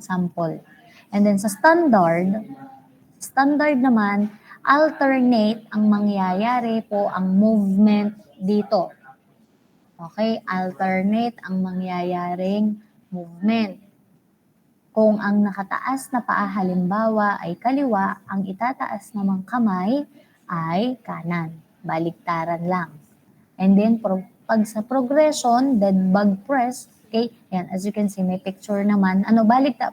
sample. And then sa standard naman, alternate ang mangyayari po ang movement dito. Okay, alternate ang mangyayaring movement. Kung ang nakataas na paa halimbawa ay kaliwa, ang itataas namang kamay ay kanan. Baliktaran lang. And then, pag sa progression, dead bug press, okay, yan, as you can see, may picture naman,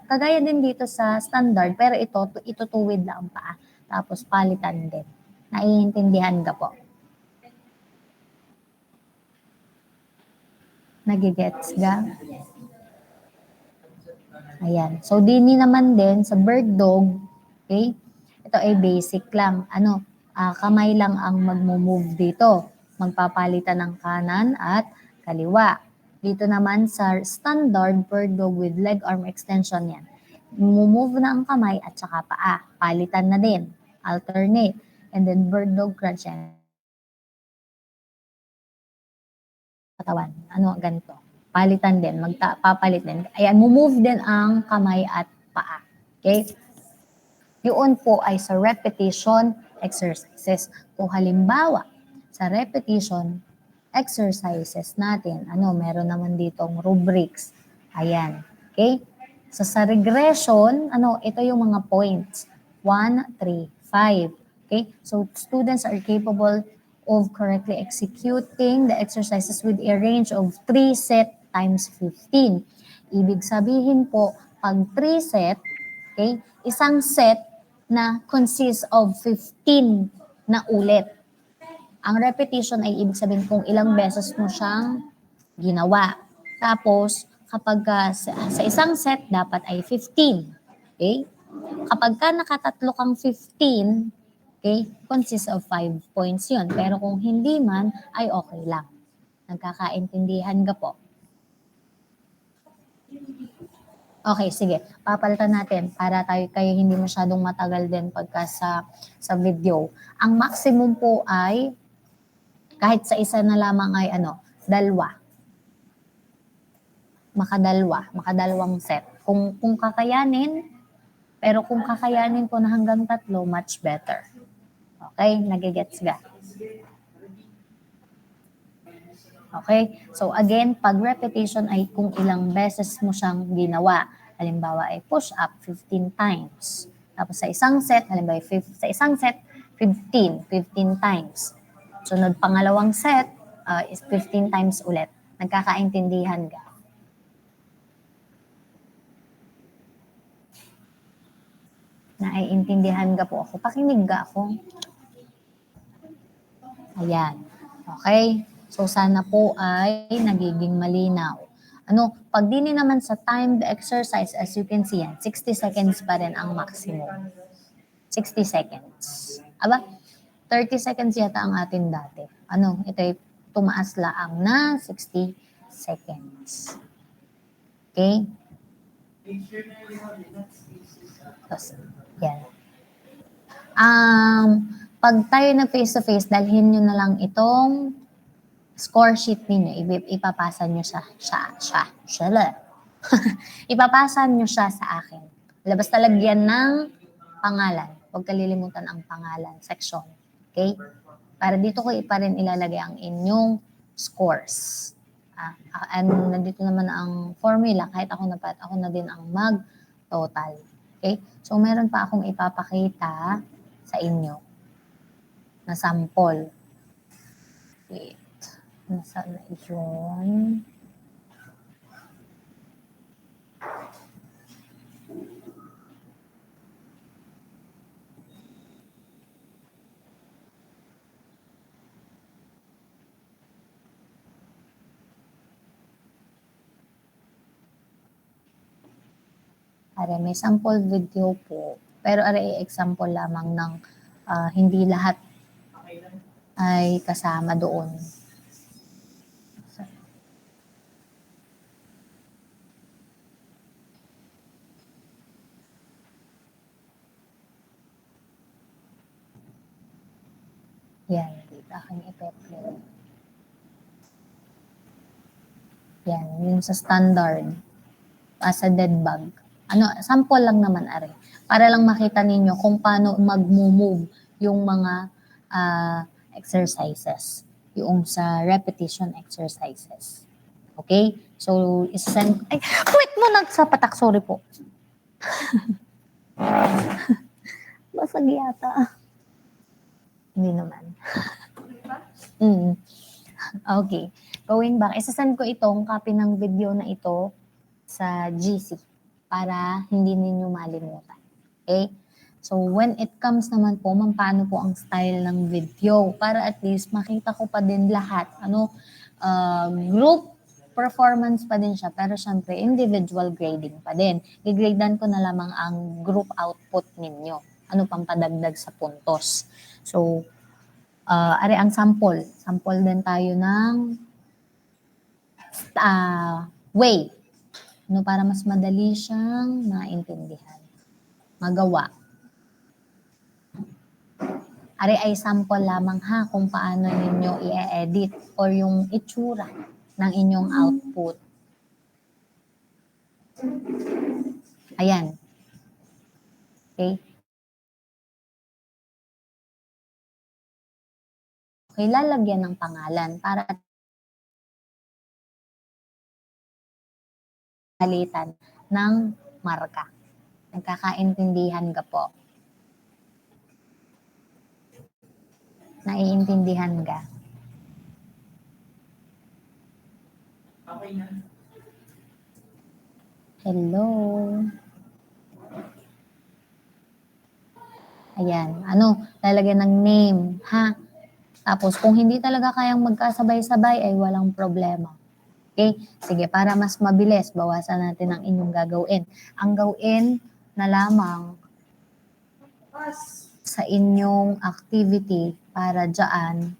kagaya din dito sa standard, pero itutuwid lang ang paa. Tapos, palitan din. Naiintindihan ka po? Nagigets ga? Ayan. So, dini naman din sa bird dog, okay, ito ay basic lang. Kamay lang ang magmo-move dito. Magpapalitan ng kanan at kaliwa. Dito naman sa standard bird dog with leg arm extension yan. Move na ang kamay at saka paa. Palitan na din. Alternate. And then bird dog crunch yan. Katawan. Ganito. Palitan din. Papalit din. Ayan, move din ang kamay at paa. Okay? Yun po ay sa repetition exercises. Kung halimbawa, sa repetition exercises natin, meron naman ditong rubrics. Ayan. Okay? So sa regression, ito yung mga points. 1, 3, 5. Okay? So students are capable of correctly executing the exercises with a range of 3 set times 15. Ibig sabihin po, pag 3 set, okay, isang set na consists of 15 na ulit. Ang repetition ay ibig sabihin kung ilang beses mo siyang ginawa. Tapos, kapag sa isang set, dapat ay 15. Okay? Kapag ka nakatatlo kang 15, okay, consists of 5 points yun. Pero kung hindi man, ay okay lang. Nagkakaintindihan ka po. Okay, sige. Papalitan natin para kayo hindi masyadong matagal din pagka sa video. Ang maximum po ay kahit sa isa na lamang ay dalawa. Makadalawang set. Kung kakayanin, pero kung kakayanin po na hanggang 3, much better. Okay, nagigets ga? Okay? So again, pag repetition ay kung ilang beses mo siyang ginawa. Halimbawa ay push up 15 times. Tapos sa isang set, halimbawa sa isang set, 15 times. Sunod pangalawang set is 15 times ulit. Nagkakaintindihan ka? Naiintindihan ka po ako? Pakinig ka ako. Ayan. Okay? So sana po ay nagiging malinaw. Pag dini naman sa timed exercise, as you can see yan, 60 seconds pa rin ang maximum. 60 seconds. 30 seconds yata ang atin dati. Ito ay tumaas laang na 60 seconds. Okay? Tapos, yan. Pag tayo na face-to-face, dalhin nyo na lang itong score sheet ninyo, ipapasa nyo ipapasa nyo siya sa akin. Basta lagyan ng pangalan. Huwag kalilimutan ang pangalan, section. Okay? Para dito ko pa rin ilalagay ang inyong scores. And nandito naman ang formula, kahit ako na din ang mag-total. Okay? So, meron pa akong ipapakita sa inyo na sample. Okay. Nasaan na yun? Are, may sample video po. Pero are, example lamang ng hindi lahat ay kasama doon. Yan, dito aking i-play. Yan, yun sa standard. Sa dead bug. Sample lang naman are. Para lang makita ninyo kung paano mag-move yung mga exercises. Yung sa repetition exercises. Okay? So, isend... Ay, wait mo sa patak. Sorry po. Basag yata. Hindi naman. Okay. Going back, isasend ko itong copy ng video na ito sa GC para hindi ninyo malimutan. Okay? So, when it comes naman po, paano po ang style ng video para at least makita ko pa din lahat. Group performance pa din siya, pero syempre, individual grading pa din. I-gradean ko na lamang ang group output ninyo. Ano pang padagdag sa puntos. So, are ang sample. Sample din tayo ng way. Para mas madali siyang maintindihan. Magawa. Are ay sample lamang ha kung paano ninyo i-edit or yung itsura ng inyong output. Ayan. Okay? Okay, lalagyan ng pangalan para palitan ng marka. Nagkakaintindihan ka po. Naiintindihan ka. Okay na. Hello. Ayan. Lalagyan ng name, ha? Tapos, kung hindi talaga kayang magkasabay-sabay, ay walang problema. Okay? Sige, para mas mabilis, bawasan natin ang inyong gagawin. Ang gawin na lamang sa inyong activity para dyan,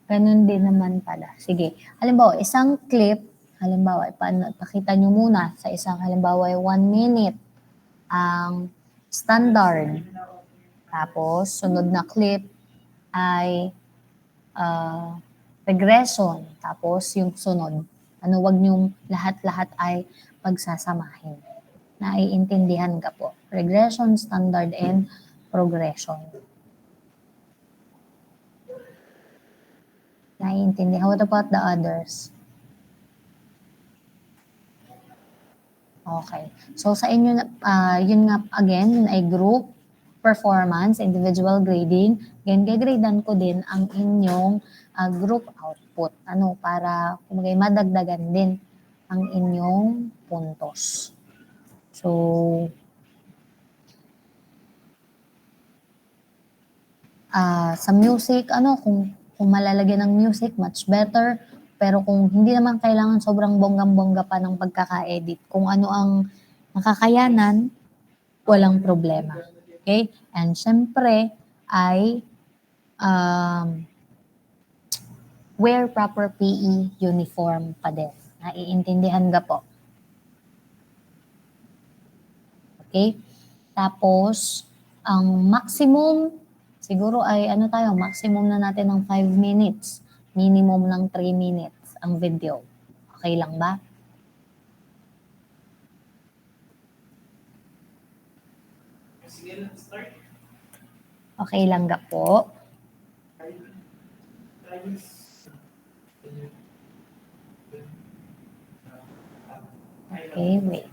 ganun din naman pala. Sige, halimbawa, isang clip, pakita nyo muna sa isang, halimbawa, 1 minute ang standard. Tapos, sunod na clip ay regression. Tapos, yung sunod. Wag nyong lahat-lahat ay pagsasamahin. Naiintindihan ka po. Regression, standard, and progression. Naiintindihan. What about the others? Okay. So sa inyo, yun nga, again, yun ay group performance, individual grading. Again, gagradean ko din ang inyong group output. Para kumagay madagdagan din ang inyong puntos. So, sa music, kung malalagyan ng music, much better. Pero kung hindi naman kailangan sobrang bonggang-bongga pa ng pagkaka-edit, kung ano ang makakayanan, walang problema. Okay? And syempre, ay wear proper PE uniform pa din. Naiintindihan ka po. Okay? Tapos, ang maximum, siguro ay maximum na natin ng 5 minutes. Minimum ng 3 minutes ang video. Okay lang ba? Sige, start. Okay lang ga po. Okay, wait.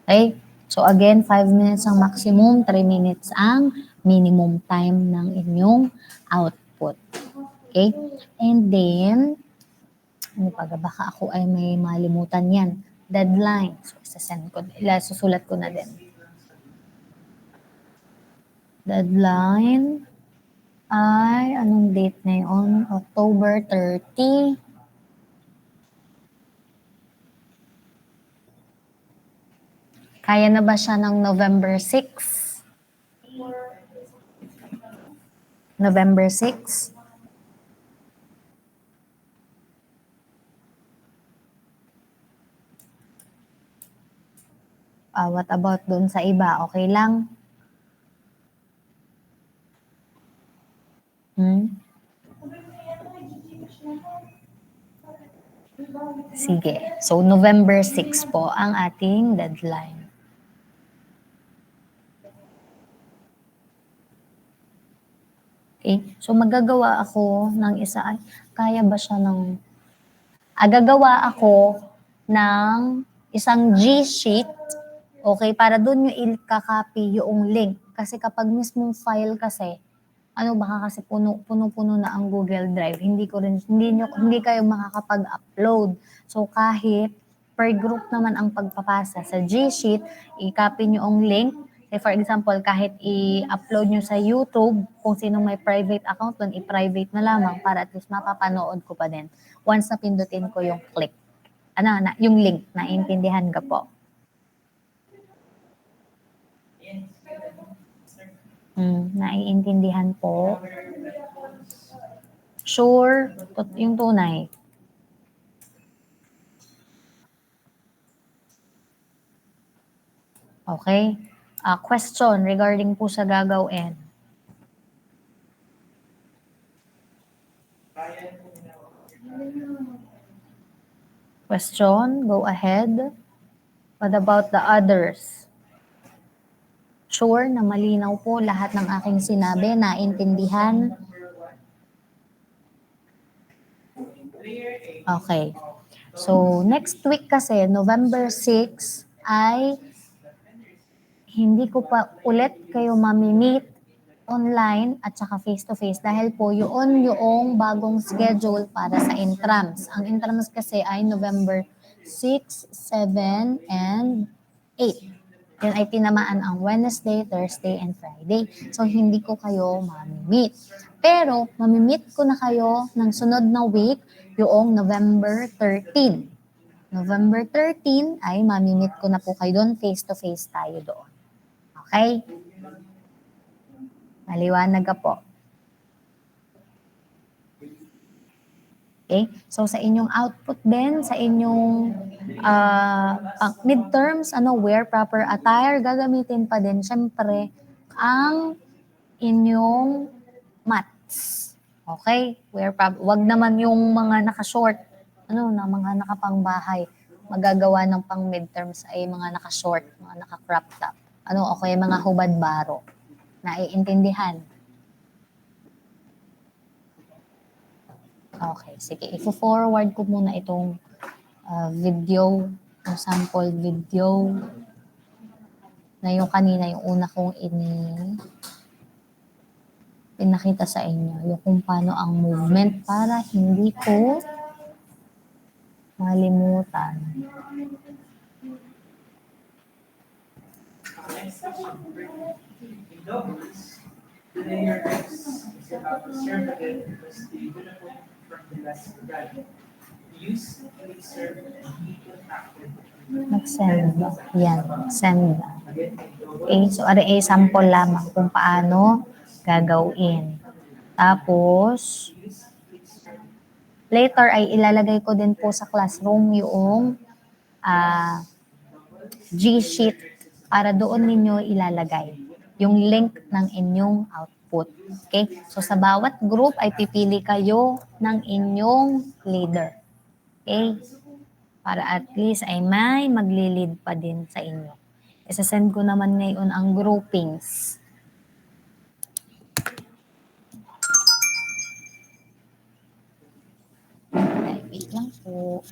Okay? So again, 5 minutes ang maximum, 3 minutes ang minimum time ng inyong output. Okay? And then, baka ako ay may malimutan yan. Deadline. So, susulat ko na din. Deadline ay, anong date na yun? October 30. Kaya na ba siya ng November 6? November 6? What about dun sa iba? Okay lang? Sige. So, November 6 po ang ating deadline. Okay? So, magagawa ako ng isa. Ay, kaya ba siya ng... gagawa ako ng isang G-sheet. Okay? Para doon nyo i-copy yung link. Kasi kapag mismong file kasi, baka kasi puno-puno na ang Google Drive. Hindi kayo makakapag-upload. So kahit per group naman ang pagpapasa sa G-Sheet, i-copy nyo ang link. For example, kahit i-upload nyo sa YouTube, kung sino may private account doon, i-private na lamang para at least mapapanood ko pa din. Once na pindutin ko yung click. Yung link, naiintindihan ka po. Naiintindihan po. Sure, yung tunay. Okay? Question regarding po sa gagawin. Question, go ahead. What about the others? Sure na malinaw po lahat ng aking sinabi, naintindihan? Okay. So, next week kasi, November 6, ay hindi ko pa ulit kayo mamimit online at saka face-to-face dahil po yun yung bagong schedule para sa intrams. Ang intrams kasi ay November 6, 7, and 8. Yan ay tinamaan ang Wednesday, Thursday, and Friday. So, hindi ko kayo mamimit. Pero, mamimit ko na kayo ng sunod na week, yung November 13. November 13 ay mamimit ko na po kayo doon, face-to-face tayo doon. Okay? Maliwanag ka po. Okay? So, sa inyong output din, sa inyong midterms, wear proper attire, gagamitin pa din, syempre, ang inyong mats. Okay? Wag naman yung mga naka-short, na mga nakapangbahay. Magagawa ng pang midterms ay mga naka-short, mga naka-crop top. Okay, mga hubad baro. Naiintindihan? Okay, sige. I-forward ko muna itong video, yung sample video na yung kanina, yung una kong pinakita sa inyo, yung kung paano ang movement para hindi ko malimutan. In doubles, the layer is about conservative because the uniform from the last regard. Use the serve and equal factor. Mag-send. Yan, send. Okay, so ay sample lamang kung paano gagawin. Tapos, later ay ilalagay ko din po sa classroom yung G-sheet para doon ninyo ilalagay yung link ng inyong output. Okay? So sa bawat group ay pipili kayo ng inyong leader. Okay? Para at least ay may magli-lead pa din sa inyo. Isasend ko naman ngayon ang groupings. Okay, wait lang po.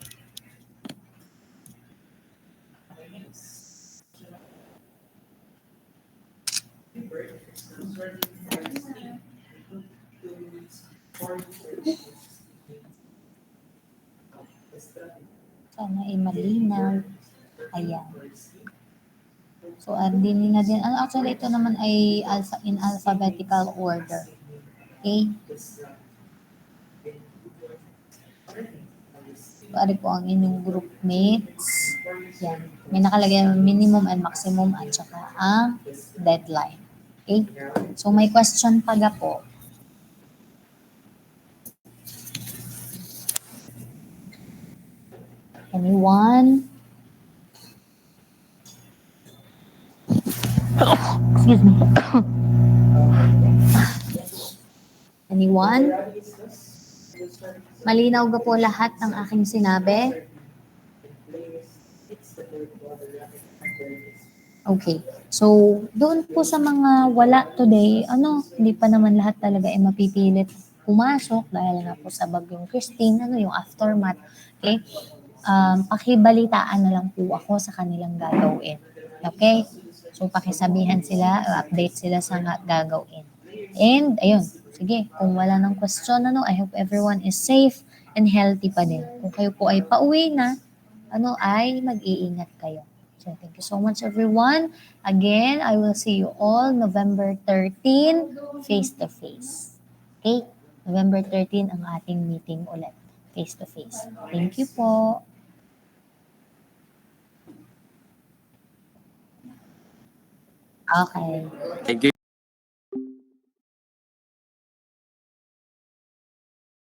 Sana ay malinaw. Ayan. So, din na din. Actually, ito naman ay in alphabetical order. Okay? Pari po ang inyong group mates. Yan. May nakalagay ang minimum and maximum at saka ang deadline. Okay? So, may question pa po. Anyone? Excuse me. Anyone? Malinaw ba po lahat ng aking sinabi? Okay. So, doon po sa mga wala today, hindi pa naman lahat talaga ay mapipilit pumasok dahil nga po sa bagyong Christine, yung aftermath. Okay? Pakibalitaan na lang po ako sa kanilang gagawin. Okay? So, pakisabihan sila, update sila sa gagawin. And, ayun, sige, kung wala ng question, I hope everyone is safe and healthy pa din. Kung kayo po ay pauwi na, ay mag-iingat kayo. So, thank you so much, everyone. Again, I will see you all November 13, face-to-face. Okay? November 13 ang ating meeting ulit, face-to-face. Thank you po. Okay. Thank you.